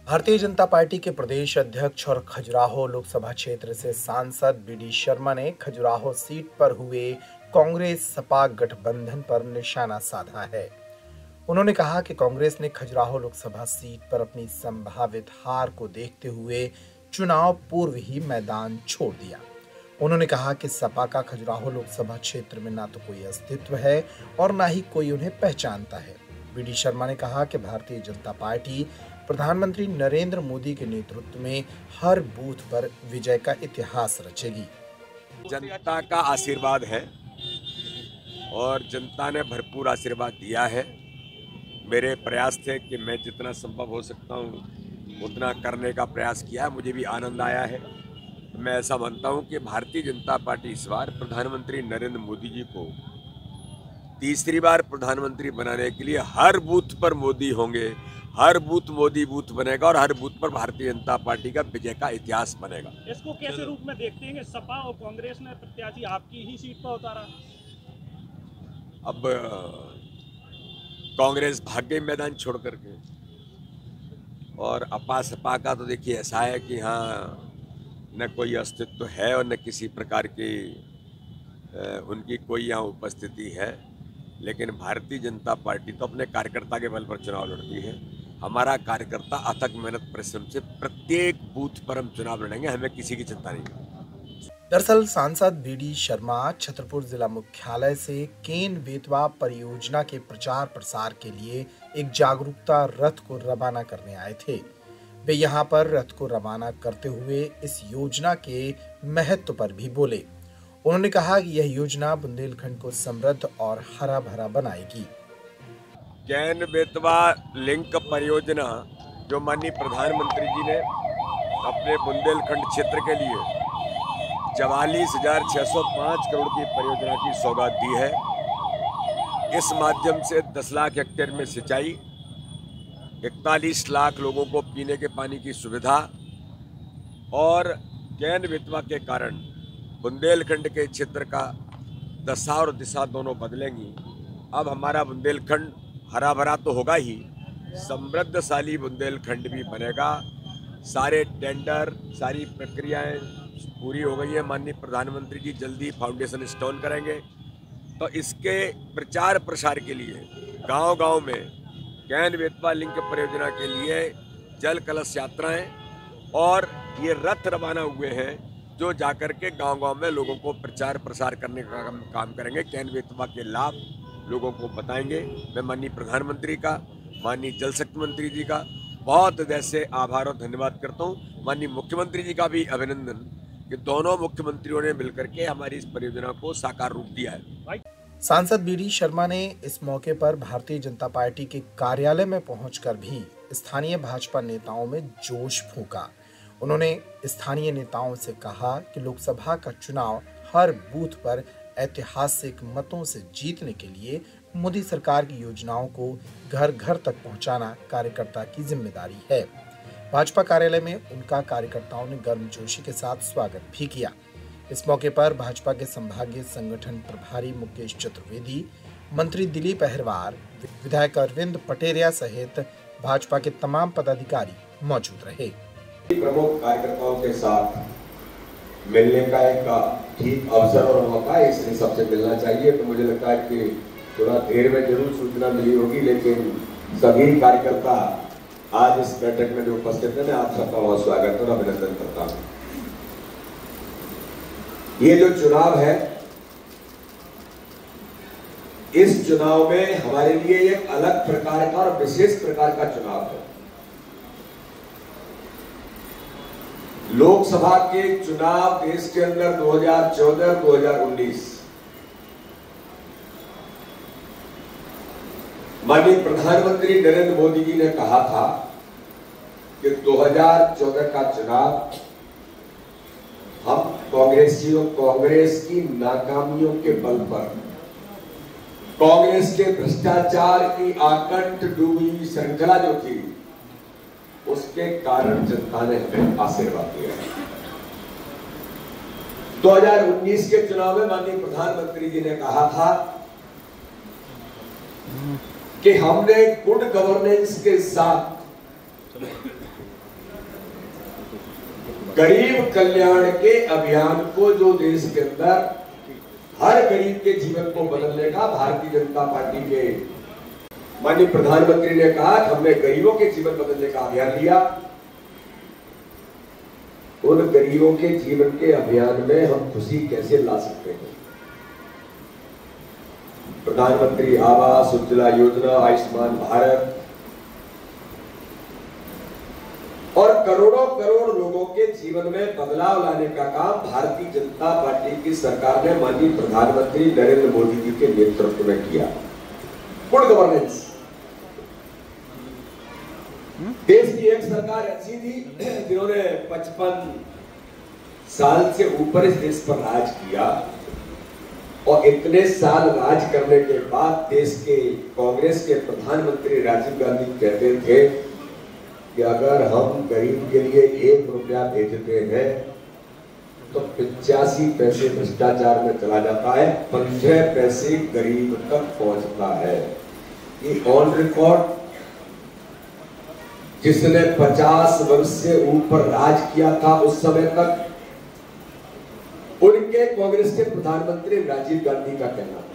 Bharatiya Janata party के प्रदेश अध्यक्ष और खजुराहो लोकसभा क्षेत्र से सांसद बीडी शर्मा ने खजुराहो सीट पर हुए कांग्रेस सपा गठबंधन पर निशाना साधा है। उन्होंने कहा कि कांग्रेस ने खजुराहो लोकसभा सीट पर अपनी संभावित हार को देखते हुए चुनाव पूर्व ही मैदान छोड़ दिया। उन्होंने कहा कि सपा का खजुराहो लोकसभा क्षेत्र में ना तो कोई अस्तित्व है और ना ही कोई उन्हें पहचानता है। बीडी शर्मा ने कहा कि भारतीय जनता पार्टी प्रधानमंत्री नरेंद्र मोदी के नेतृत्व में हर बूथ पर विजय का इतिहास रचेगी। जनता का आशीर्वाद है और जनता ने भरपूर आशीर्वाद दिया है। मेरे प्रयास थे कि मैं जितना संभव हो सकता हूँ उतना करने का प्रयास किया। मुझे भी आनंद आया है। मैं ऐसा मानता हूँ कि भारतीय जनता पार्टी इस बार प्रधानमंत्री नरेंद्र मोदी जी को तीसरी बार प्रधानमंत्री बनाने के लिए हर बूथ पर मोदी होंगे, हर बूथ मोदी बूथ बनेगा और हर बूथ पर भारतीय जनता पार्टी का विजय का इतिहास बनेगा। इसको कैसे रूप में देखते हैं? सपा और कांग्रेस ने प्रत्याशी आपकी ही सीट पर उतारा। अब कांग्रेस भाग गई मैदान छोड़ करके और अपा सपा का तो देखिए ऐसा है कि हाँ न कोई अस्तित्व है और न किसी प्रकार की उनकी कोई यहाँ उपस्थिति है। लेकिन भारतीय जनता पार्टी तो अपने कार्यकर्ता के बल पर चुनाव लड़ती है। हमारा कार्यकर्ता अथक मेहनत परिश्रम से प्रत्येक बूथ पर हम चुनाव लड़ेंगे। हमें किसी की चिंता नहीं। दरअसल सांसद बीडी शर्मा छतरपुर जिला मुख्यालय से केन बेतवा परियोजना के प्रचार प्रसार के लिए एक जागरूकता रथ को रवाना करने आए थे। वे यहाँ पर रथ को रवाना करते हुए इस योजना के महत्व पर भी बोले। उन्होंने कहा कि यह योजना बुंदेलखंड को समृद्ध और हरा भरा बनाएगी। केन बेतवा लिंक परियोजना जो माननीय प्रधानमंत्री जी ने अपने बुंदेलखंड क्षेत्र के लिए 44,605 करोड़ की परियोजना की सौगात दी है। इस माध्यम से 10 लाख हेक्टेयर में सिंचाई, 41 लाख लोगों को पीने के पानी की सुविधा और केन बेतवा के कारण बुंदेलखंड के क्षेत्र का दशा और दिशा दोनों बदलेंगी। अब हमारा बुंदेलखंड हरा भरा तो होगा ही, समृद्धशाली बुंदेलखंड भी बनेगा। सारे टेंडर, सारी प्रक्रियाएं पूरी हो गई है। माननीय प्रधानमंत्री जी जल्दी फाउंडेशन स्टोन करेंगे। तो इसके प्रचार प्रसार के लिए गांव-गांव में केन बेतवा लिंक परियोजना के लिए जल कलश यात्राएं और ये रथ रवाना हुए हैं जो जाकर के गांव-गांव में लोगों को प्रचार प्रसार करने का काम करेंगे। केन बेतवा के लाभ लोगों को बताएंगे। मैं माननीय प्रधानमंत्री का, माननीय जल शक्ति मंत्री जी का बहुत हृदय से आभार और धन्यवाद करता हूँ। माननीय मुख्यमंत्री जी का भी अभिनंदन कि दोनों मुख्यमंत्रियों ने मिलकर के हमारी इस परियोजना को साकार रूप दिया है। सांसद बीडी शर्मा ने इस मौके पर भारतीय जनता पार्टी के कार्यालय में पहुंचकर भी स्थानीय भाजपा नेताओं में जोश फूंका। उन्होंने स्थानीय नेताओं से कहा कि लोकसभा का चुनाव हर बूथ पर ऐतिहासिक मतों से जीतने के लिए मोदी सरकार की योजनाओं को घर घर तक पहुंचाना कार्यकर्ता की जिम्मेदारी है। भाजपा कार्यालय में उनका कार्यकर्ताओं ने गर्मजोशी के साथ स्वागत भी किया। इस मौके पर भाजपा के संभागीय संगठन प्रभारी मुकेश चतुर्वेदी, मंत्री दिलीप अहिरवार, विधायक अरविंद पटेरिया सहित भाजपा के तमाम पदाधिकारी मौजूद रहे। प्रमुख कार्यकर्ताओं के साथ मिलने का एक ठीक अवसर और मौका है, इसलिए सबसे मिलना चाहिए। तो मुझे लगता है कि थोड़ा देर में जरूर सूचना मिली होगी, लेकिन सभी कार्यकर्ता आज इस बैठक में जो उपस्थित है, आप सबका बहुत स्वागत और अभिनंदन करता हूं। ये जो चुनाव है, इस चुनाव में हमारे लिए एक अलग प्रकार का और विशेष प्रकार का चुनाव है। लोकसभा के चुनाव देश के अंदर 2014-2019 माननीय प्रधानमंत्री नरेंद्र मोदी जी ने कहा था कि 2014 का चुनाव हम कांग्रेस की नाकामियों के बल पर, कांग्रेस के भ्रष्टाचार की आकंठ डूबी श्रृंखला जो थी, उसके कारण जनता ने हमें आशीर्वाद दिया। 2019 के चुनाव में माननीय प्रधानमंत्री जी ने कहा था कि हमने गुड गवर्नेंस के साथ गरीब कल्याण के अभियान को जो देश के अंदर हर गरीब के जीवन को बदलने का भारतीय जनता पार्टी के माननीय प्रधानमंत्री ने कहा कि हमने गरीबों के जीवन बदलने का अभियान लिया। उन गरीबों के जीवन के अभियान में हम खुशी कैसे ला सकते हैं? प्रधानमंत्री आवास उज्ज्वला योजना, आयुष्मान भारत और करोड़ों करोड़ लोगों के जीवन में बदलाव लाने का काम भारतीय जनता पार्टी की सरकार ने माननीय प्रधानमंत्री नरेंद्र मोदी जी के नेतृत्व में किया। Good governance. देश की एक सरकार ऐसी थी जिन्होंने 55 साल से ऊपर इस देश पर राज किया और इतने साल राज करने के बाद देश के कांग्रेस के प्रधानमंत्री राजीव गांधी कहते थे कि अगर हम गरीब के लिए 1 रुपया भेजते हैं तो 85 पैसे भ्रष्टाचार में चला जाता है, 15 पैसे गरीब तक पहुंचता है। ये ऑन रिकॉर्ड जिसने 50 वर्ष से ऊपर राज किया था उस समय तक उनके कांग्रेस के प्रधानमंत्री राजीव गांधी का कहना था।